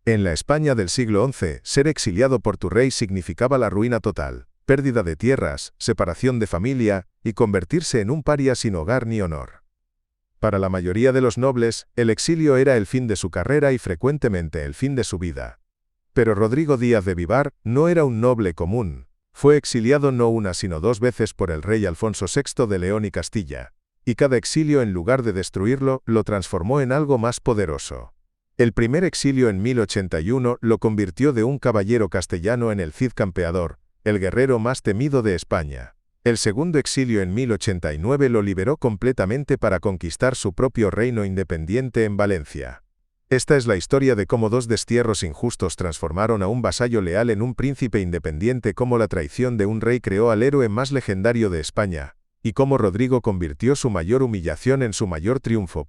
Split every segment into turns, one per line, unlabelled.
En la España del siglo XI, ser exiliado por tu rey significaba la ruina total, pérdida de tierras, separación de familia, y convertirse en un paria sin hogar ni honor. Para la mayoría de los nobles, el exilio era el fin de su carrera y frecuentemente el fin de su vida. Pero Rodrigo Díaz de Vivar no era un noble común. Fue exiliado no una sino dos veces por el rey Alfonso VI de León y Castilla, y cada exilio, en lugar de destruirlo, lo transformó en algo más poderoso. El primer exilio en 1081 lo convirtió de un caballero castellano en el Cid campeador, el guerrero más temido de España. El segundo exilio en 1089 lo liberó completamente para conquistar su propio reino independiente en Valencia. Esta es la historia de cómo dos destierros injustos transformaron a un vasallo leal en un príncipe independiente, cómo la traición de un rey creó al héroe más legendario de España, y cómo Rodrigo convirtió su mayor humillación en su mayor triunfo.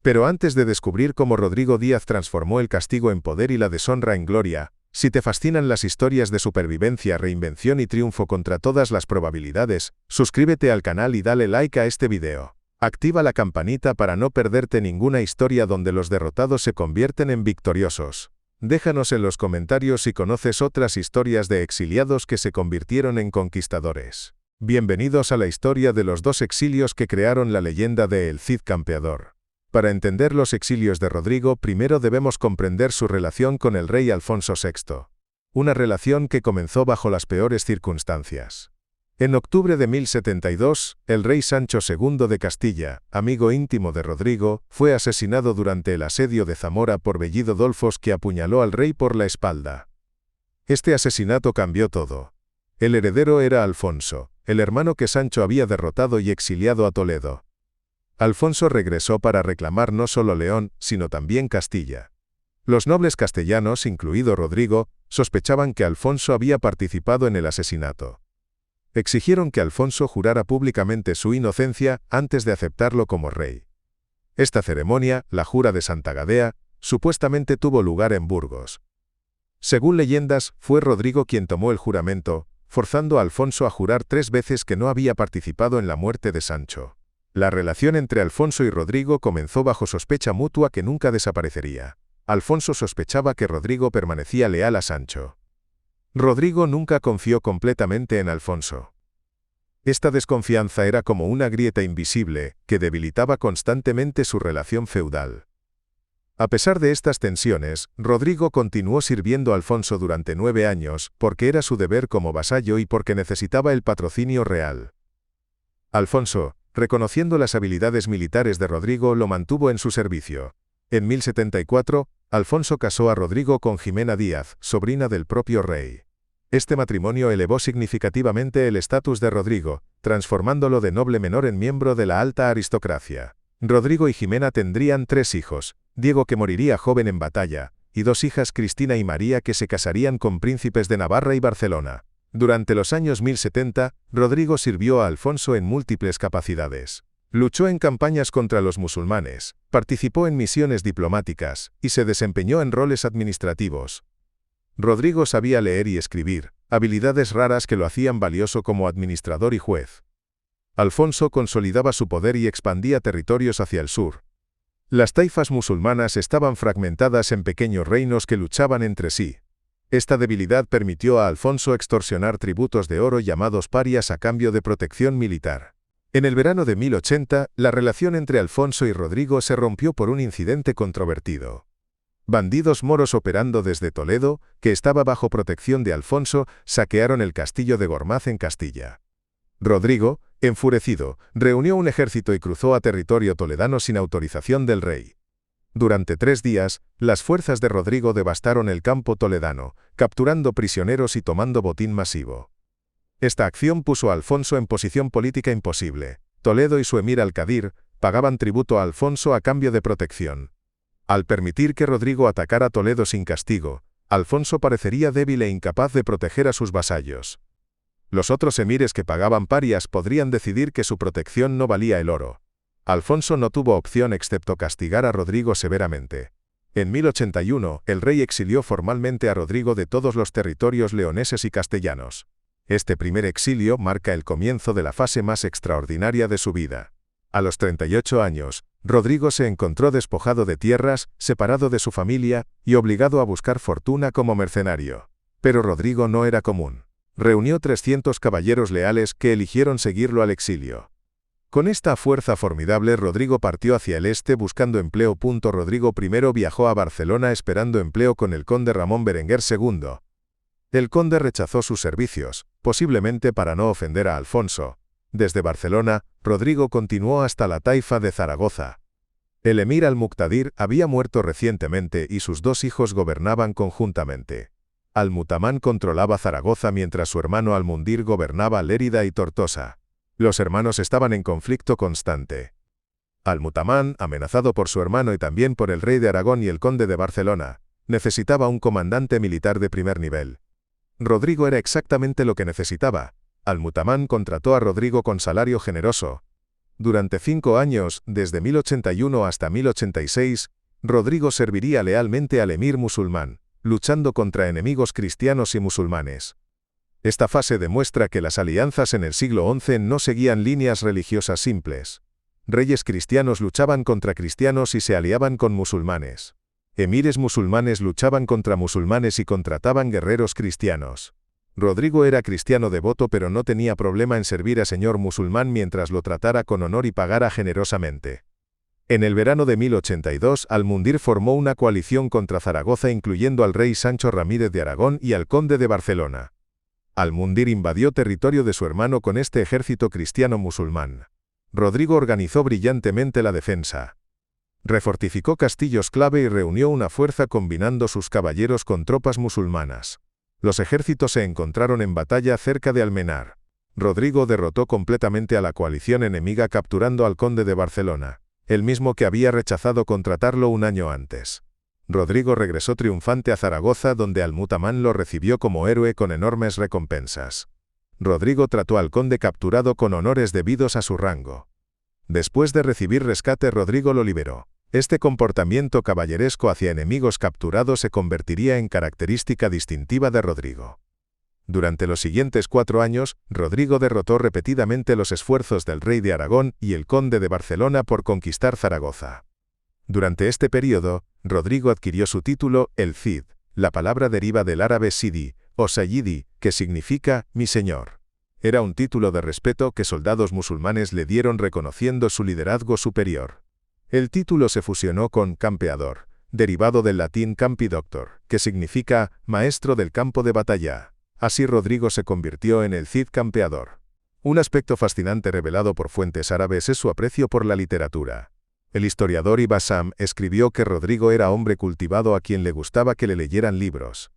Pero antes de descubrir cómo Rodrigo Díaz transformó el castigo en poder y la deshonra en gloria, si te fascinan las historias de supervivencia, reinvención y triunfo contra todas las probabilidades, suscríbete al canal y dale like a este video. Activa la campanita para no perderte ninguna historia donde los derrotados se convierten en victoriosos. Déjanos en los comentarios si conoces otras historias de exiliados que se convirtieron en conquistadores. Bienvenidos a la historia de los dos exilios que crearon la leyenda de El Cid Campeador. Para entender los exilios de Rodrigo, primero debemos comprender su relación con el rey Alfonso VI. Una relación que comenzó bajo las peores circunstancias. En octubre de 1072, el rey Sancho II de Castilla, amigo íntimo de Rodrigo, fue asesinado durante el asedio de Zamora por Bellido Dolfos, que apuñaló al rey por la espalda. Este asesinato cambió todo. El heredero era Alfonso, el hermano que Sancho había derrotado y exiliado a Toledo. Alfonso regresó para reclamar no solo León, sino también Castilla. Los nobles castellanos, incluido Rodrigo, sospechaban que Alfonso había participado en el asesinato. Exigieron que Alfonso jurara públicamente su inocencia antes de aceptarlo como rey. Esta ceremonia, la Jura de Santa Gadea, supuestamente tuvo lugar en Burgos. Según leyendas, fue Rodrigo quien tomó el juramento, forzando a Alfonso a jurar 3 veces que no había participado en la muerte de Sancho. La relación entre Alfonso y Rodrigo comenzó bajo sospecha mutua que nunca desaparecería. Alfonso sospechaba que Rodrigo permanecía leal a Sancho. Rodrigo nunca confió completamente en Alfonso. Esta desconfianza era como una grieta invisible que debilitaba constantemente su relación feudal. A pesar de estas tensiones, Rodrigo continuó sirviendo a Alfonso durante 9 años, porque era su deber como vasallo y porque necesitaba el patrocinio real. Alfonso, reconociendo las habilidades militares de Rodrigo, lo mantuvo en su servicio. En 1074, Alfonso casó a Rodrigo con Jimena Díaz, sobrina del propio rey. Este matrimonio elevó significativamente el estatus de Rodrigo, transformándolo de noble menor en miembro de la alta aristocracia. Rodrigo y Jimena tendrían 3 hijos, Diego, que moriría joven en batalla, y 2 hijas, Cristina y María, que se casarían con príncipes de Navarra y Barcelona. Durante los años 1070, Rodrigo sirvió a Alfonso en múltiples capacidades. Luchó en campañas contra los musulmanes, participó en misiones diplomáticas, y se desempeñó en roles administrativos. Rodrigo sabía leer y escribir, habilidades raras que lo hacían valioso como administrador y juez. Alfonso consolidaba su poder y expandía territorios hacia el sur. Las taifas musulmanas estaban fragmentadas en pequeños reinos que luchaban entre sí. Esta debilidad permitió a Alfonso extorsionar tributos de oro llamados parias a cambio de protección militar. En el verano de 1080, la relación entre Alfonso y Rodrigo se rompió por un incidente controvertido. Bandidos moros operando desde Toledo, que estaba bajo protección de Alfonso, saquearon el castillo de Gormaz en Castilla. Rodrigo, enfurecido, reunió un ejército y cruzó a territorio toledano sin autorización del rey. Durante 3 días, las fuerzas de Rodrigo devastaron el campo toledano, capturando prisioneros y tomando botín masivo. Esta acción puso a Alfonso en posición política imposible. Toledo y su emir Al-Qadir pagaban tributo a Alfonso a cambio de protección. Al permitir que Rodrigo atacara Toledo sin castigo, Alfonso parecería débil e incapaz de proteger a sus vasallos. Los otros emires que pagaban parias podrían decidir que su protección no valía el oro. Alfonso no tuvo opción excepto castigar a Rodrigo severamente. En 1081, el rey exilió formalmente a Rodrigo de todos los territorios leoneses y castellanos. Este primer exilio marca el comienzo de la fase más extraordinaria de su vida. A los 38 años, Rodrigo se encontró despojado de tierras, separado de su familia y obligado a buscar fortuna como mercenario. Pero Rodrigo no era común. Reunió 300 caballeros leales que eligieron seguirlo al exilio. Con esta fuerza formidable Rodrigo partió hacia el este buscando empleo. Rodrigo I viajó a Barcelona esperando empleo con el conde Ramón Berenguer II. El conde rechazó sus servicios, posiblemente para no ofender a Alfonso. Desde Barcelona, Rodrigo continuó hasta la taifa de Zaragoza. El emir al-Muqtadir había muerto recientemente y sus dos hijos gobernaban conjuntamente. Al-Mutamán controlaba Zaragoza mientras su hermano Al-Mundir gobernaba Lérida y Tortosa. Los hermanos estaban en conflicto constante. Al-Mutamán, amenazado por su hermano y también por el rey de Aragón y el conde de Barcelona, necesitaba un comandante militar de primer nivel. Rodrigo era exactamente lo que necesitaba. Al-Mutamán contrató a Rodrigo con salario generoso. Durante 5 años, desde 1081 hasta 1086, Rodrigo serviría lealmente al emir musulmán, luchando contra enemigos cristianos y musulmanes. Esta fase demuestra que las alianzas en el siglo XI no seguían líneas religiosas simples. Reyes cristianos luchaban contra cristianos y se aliaban con musulmanes. Emires musulmanes luchaban contra musulmanes y contrataban guerreros cristianos. Rodrigo era cristiano devoto pero no tenía problema en servir a señor musulmán mientras lo tratara con honor y pagara generosamente. En el verano de 1082, Al-Mundir formó una coalición contra Zaragoza incluyendo al rey Sancho Ramírez de Aragón y al conde de Barcelona. Al-Mundir invadió territorio de su hermano con este ejército cristiano musulmán. Rodrigo organizó brillantemente la defensa. Refortificó castillos clave y reunió una fuerza combinando sus caballeros con tropas musulmanas. Los ejércitos se encontraron en batalla cerca de Almenar. Rodrigo derrotó completamente a la coalición enemiga capturando al conde de Barcelona, el mismo que había rechazado contratarlo un año antes. Rodrigo regresó triunfante a Zaragoza donde Al-Mutamán lo recibió como héroe con enormes recompensas. Rodrigo trató al conde capturado con honores debidos a su rango. Después de recibir rescate, Rodrigo lo liberó. Este comportamiento caballeresco hacia enemigos capturados se convertiría en característica distintiva de Rodrigo. Durante los siguientes 4 años, Rodrigo derrotó repetidamente los esfuerzos del rey de Aragón y el conde de Barcelona por conquistar Zaragoza. Durante este período, Rodrigo adquirió su título, el Cid. La palabra deriva del árabe Sidi, o Sayyidi, que significa «mi señor». Era un título de respeto que soldados musulmanes le dieron reconociendo su liderazgo superior. El título se fusionó con campeador, derivado del latín campi doctor, que significa maestro del campo de batalla. Así Rodrigo se convirtió en el Cid campeador. Un aspecto fascinante revelado por fuentes árabes es su aprecio por la literatura. El historiador Ibn Sam escribió que Rodrigo era hombre cultivado a quien le gustaba que le leyeran libros.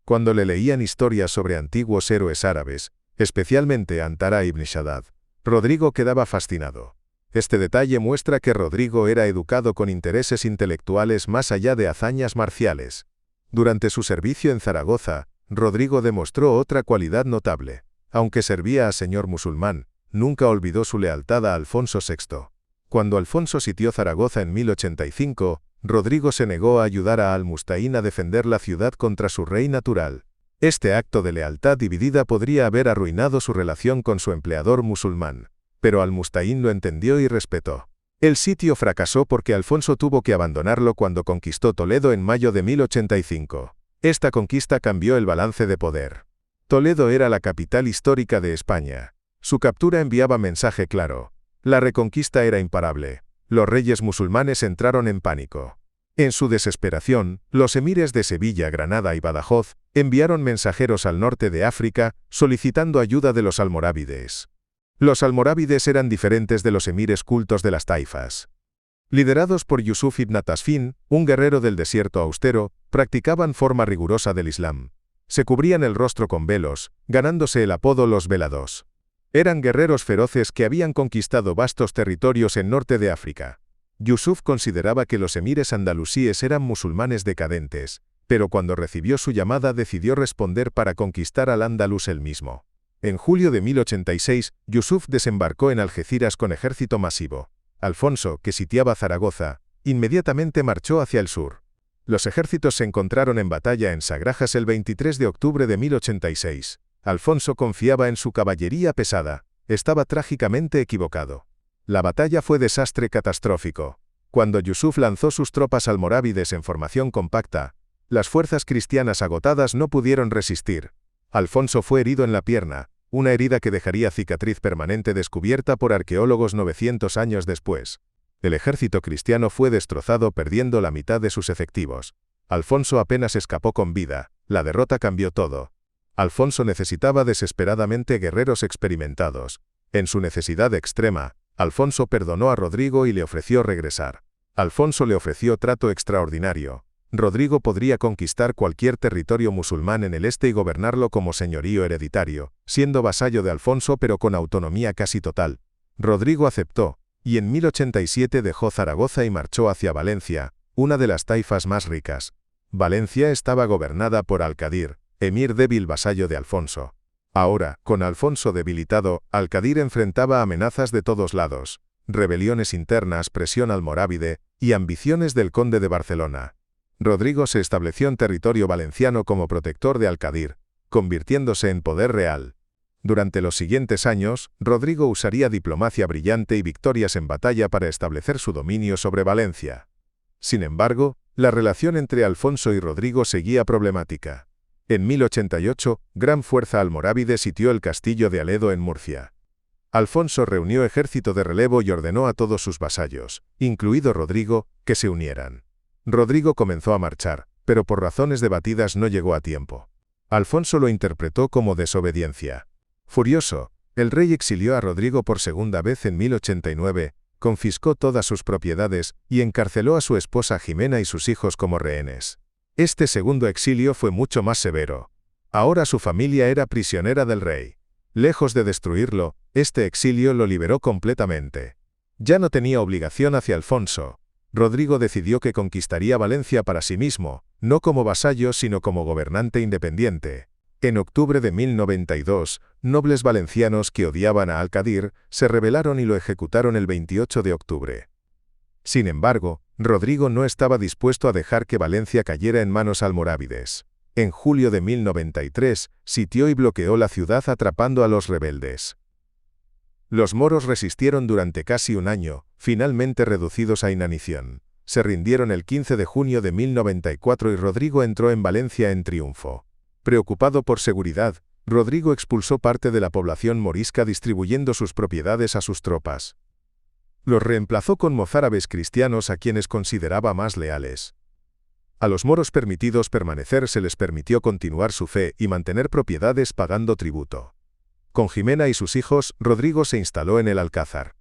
Cuando le leían historias sobre antiguos héroes árabes, especialmente Antara ibn Shaddad, Rodrigo quedaba fascinado. Este detalle muestra que Rodrigo era educado con intereses intelectuales más allá de hazañas marciales. Durante su servicio en Zaragoza, Rodrigo demostró otra cualidad notable. Aunque servía a señor musulmán, nunca olvidó su lealtad a Alfonso VI. Cuando Alfonso sitió Zaragoza en 1085, Rodrigo se negó a ayudar a Al-Mustaín a defender la ciudad contra su rey natural. Este acto de lealtad dividida podría haber arruinado su relación con su empleador musulmán. Pero Al-Mustaín lo entendió y respetó. El sitio fracasó porque Alfonso tuvo que abandonarlo cuando conquistó Toledo en mayo de 1085. Esta conquista cambió el balance de poder. Toledo era la capital histórica de España. Su captura enviaba mensaje claro. La reconquista era imparable. Los reyes musulmanes entraron en pánico. En su desesperación, los emires de Sevilla, Granada y Badajoz enviaron mensajeros al norte de África solicitando ayuda de los almorávides. Los almorávides eran diferentes de los emires cultos de las taifas. Liderados por Yusuf ibn Tasfin, un guerrero del desierto austero, practicaban forma rigurosa del Islam. Se cubrían el rostro con velos, ganándose el apodo los velados. Eran guerreros feroces que habían conquistado vastos territorios en norte de África. Yusuf consideraba que los emires andalusíes eran musulmanes decadentes, pero cuando recibió su llamada decidió responder para conquistar al Andalus él mismo. En julio de 1086, Yusuf desembarcó en Algeciras con ejército masivo. Alfonso, que sitiaba Zaragoza, inmediatamente marchó hacia el sur. Los ejércitos se encontraron en batalla en Sagrajas el 23 de octubre de 1086. Alfonso confiaba en su caballería pesada. Estaba trágicamente equivocado. La batalla fue desastre catastrófico. Cuando Yusuf lanzó sus tropas almorávides en formación compacta, las fuerzas cristianas agotadas no pudieron resistir. Alfonso fue herido en la pierna, una herida que dejaría cicatriz permanente descubierta por arqueólogos 900 años después. El ejército cristiano fue destrozado perdiendo la mitad de sus efectivos. Alfonso apenas escapó con vida, la derrota cambió todo. Alfonso necesitaba desesperadamente guerreros experimentados. En su necesidad extrema, Alfonso perdonó a Rodrigo y le ofreció regresar. Alfonso le ofreció trato extraordinario. Rodrigo podría conquistar cualquier territorio musulmán en el este y gobernarlo como señorío hereditario, siendo vasallo de Alfonso pero con autonomía casi total. Rodrigo aceptó, y en 1087 dejó Zaragoza y marchó hacia Valencia, una de las taifas más ricas. Valencia estaba gobernada por Al-Qadir, emir débil vasallo de Alfonso. Ahora, con Alfonso debilitado, Al-Qadir enfrentaba amenazas de todos lados, rebeliones internas, presión almorávide, y ambiciones del conde de Barcelona. Rodrigo se estableció en territorio valenciano como protector de Al-Qadir, convirtiéndose en poder real. Durante los siguientes años, Rodrigo usaría diplomacia brillante y victorias en batalla para establecer su dominio sobre Valencia. Sin embargo, la relación entre Alfonso y Rodrigo seguía problemática. En 1088, gran fuerza almorávide sitió el castillo de Aledo en Murcia. Alfonso reunió ejército de relevo y ordenó a todos sus vasallos, incluido Rodrigo, que se unieran. Rodrigo comenzó a marchar, pero por razones debatidas no llegó a tiempo. Alfonso lo interpretó como desobediencia. Furioso, el rey exilió a Rodrigo por segunda vez en 1089, confiscó todas sus propiedades y encarceló a su esposa Jimena y sus hijos como rehenes. Este segundo exilio fue mucho más severo. Ahora su familia era prisionera del rey. Lejos de destruirlo, este exilio lo liberó completamente. Ya no tenía obligación hacia Alfonso. Rodrigo decidió que conquistaría Valencia para sí mismo, no como vasallo sino como gobernante independiente. En octubre de 1092, nobles valencianos que odiaban a Al-Qadir se rebelaron y lo ejecutaron el 28 de octubre. Sin embargo, Rodrigo no estaba dispuesto a dejar que Valencia cayera en manos almorávides. En julio de 1093, sitió y bloqueó la ciudad atrapando a los rebeldes. Los moros resistieron durante casi un año, finalmente reducidos a inanición. Se rindieron el 15 de junio de 1094 y Rodrigo entró en Valencia en triunfo. Preocupado por seguridad, Rodrigo expulsó parte de la población morisca distribuyendo sus propiedades a sus tropas. Los reemplazó con mozárabes cristianos a quienes consideraba más leales. A los moros permitidos permanecer se les permitió continuar su fe y mantener propiedades pagando tributo. Con Jimena y sus hijos, Rodrigo se instaló en el Alcázar.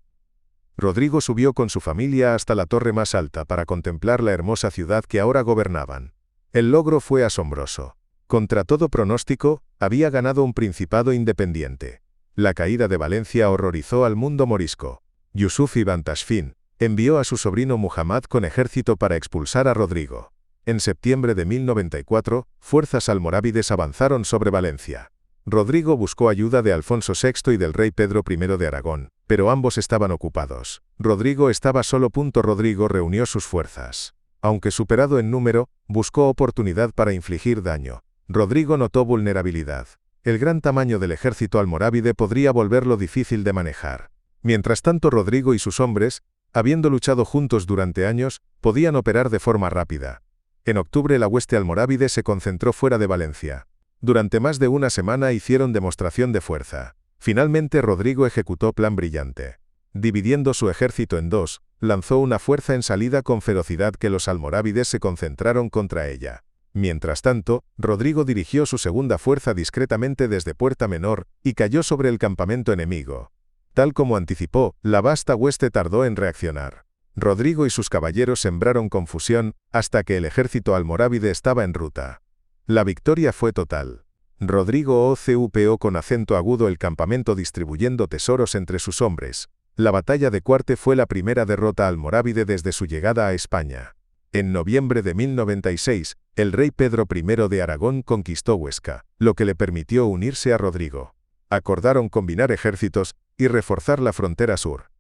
Rodrigo subió con su familia hasta la torre más alta para contemplar la hermosa ciudad que ahora gobernaban. El logro fue asombroso. Contra todo pronóstico, había ganado un principado independiente. La caída de Valencia horrorizó al mundo morisco. Yusuf ibn Tashfin envió a su sobrino Muhammad con ejército para expulsar a Rodrigo. En septiembre de 1094, fuerzas almorávides avanzaron sobre Valencia. Rodrigo buscó ayuda de Alfonso VI y del rey Pedro I de Aragón, pero ambos estaban ocupados. Rodrigo estaba solo. Rodrigo reunió sus fuerzas. Aunque superado en número, buscó oportunidad para infligir daño. Rodrigo notó vulnerabilidad. El gran tamaño del ejército almorávide podría volverlo difícil de manejar. Mientras tanto, Rodrigo y sus hombres, habiendo luchado juntos durante años, podían operar de forma rápida. En octubre la hueste almorávide se concentró fuera de Valencia. Durante más de una semana hicieron demostración de fuerza. Finalmente Rodrigo ejecutó plan brillante. Dividiendo su ejército en dos, lanzó una fuerza en salida con ferocidad que los almorávides se concentraron contra ella. Mientras tanto, Rodrigo dirigió su segunda fuerza discretamente desde Puerta Menor y cayó sobre el campamento enemigo. Tal como anticipó, la vasta hueste tardó en reaccionar. Rodrigo y sus caballeros sembraron confusión hasta que el ejército almorávide estaba en ruta. La victoria fue total. Rodrigo ocupó con acento agudo el campamento distribuyendo tesoros entre sus hombres. La batalla de Cuarte fue la primera derrota almorávide desde su llegada a España. En noviembre de 1096, el rey Pedro I de Aragón conquistó Huesca, lo que le permitió unirse a Rodrigo. Acordaron combinar ejércitos y reforzar la frontera sur.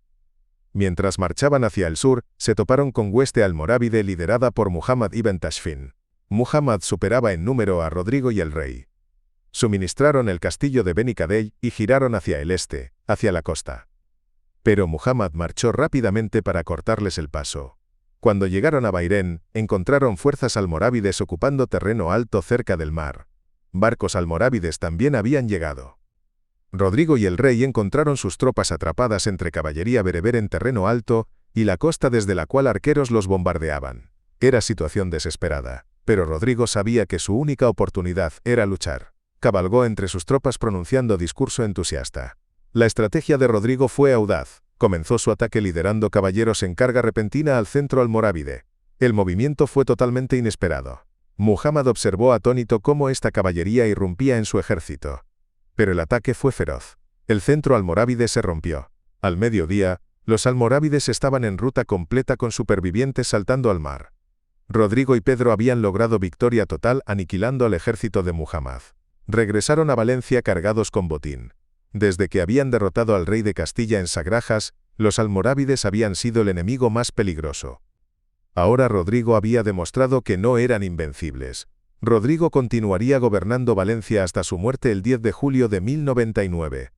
Mientras marchaban hacia el sur, se toparon con hueste almorávide liderada por Muhammad ibn Tashfin. Muhammad superaba en número a Rodrigo y el rey. Suministraron el castillo de Beni Cadell y giraron hacia el este, hacia la costa. Pero Muhammad marchó rápidamente para cortarles el paso. Cuando llegaron a Bairén, encontraron fuerzas almorávides ocupando terreno alto cerca del mar. Barcos almorávides también habían llegado. Rodrigo y el rey encontraron sus tropas atrapadas entre caballería bereber en terreno alto y la costa desde la cual arqueros los bombardeaban. Era situación desesperada, pero Rodrigo sabía que su única oportunidad era luchar. Cabalgó entre sus tropas pronunciando discurso entusiasta. La estrategia de Rodrigo fue audaz. Comenzó su ataque liderando caballeros en carga repentina al centro almorávide. El movimiento fue totalmente inesperado. Muhammad observó atónito cómo esta caballería irrumpía en su ejército. Pero el ataque fue feroz. El centro almorávide se rompió. Al mediodía, los almorávides estaban en ruta completa con supervivientes saltando al mar. Rodrigo y Pedro habían logrado victoria total aniquilando al ejército de Muhammad. Regresaron a Valencia cargados con botín. Desde que habían derrotado al rey de Castilla en Sagrajas, los almorávides habían sido el enemigo más peligroso. Ahora Rodrigo había demostrado que no eran invencibles. Rodrigo continuaría gobernando Valencia hasta su muerte el 10 de julio de 1099.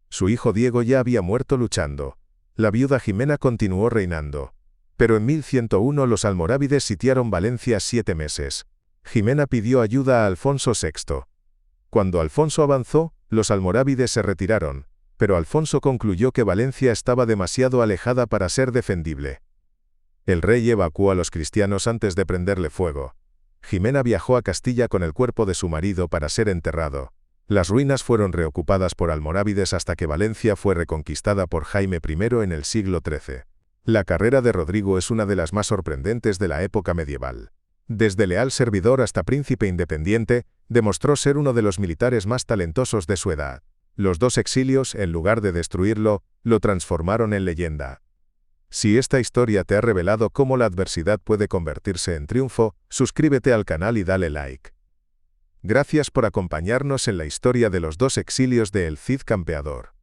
Su hijo Diego ya había muerto luchando. La viuda Jimena continuó reinando. Pero en 1101 los almorávides sitiaron Valencia 7 meses. Jimena pidió ayuda a Alfonso VI. Cuando Alfonso avanzó, los almorávides se retiraron, pero Alfonso concluyó que Valencia estaba demasiado alejada para ser defendible. El rey evacuó a los cristianos antes de prenderle fuego. Jimena viajó a Castilla con el cuerpo de su marido para ser enterrado. Las ruinas fueron reocupadas por almorávides hasta que Valencia fue reconquistada por Jaime I en el siglo XIII. La carrera de Rodrigo es una de las más sorprendentes de la época medieval. Desde leal servidor hasta príncipe independiente, demostró ser uno de los militares más talentosos de su edad. Los dos exilios, en lugar de destruirlo, lo transformaron en leyenda. Si esta historia te ha revelado cómo la adversidad puede convertirse en triunfo, suscríbete al canal y dale like. Gracias por acompañarnos en la historia de los dos exilios de El Cid Campeador.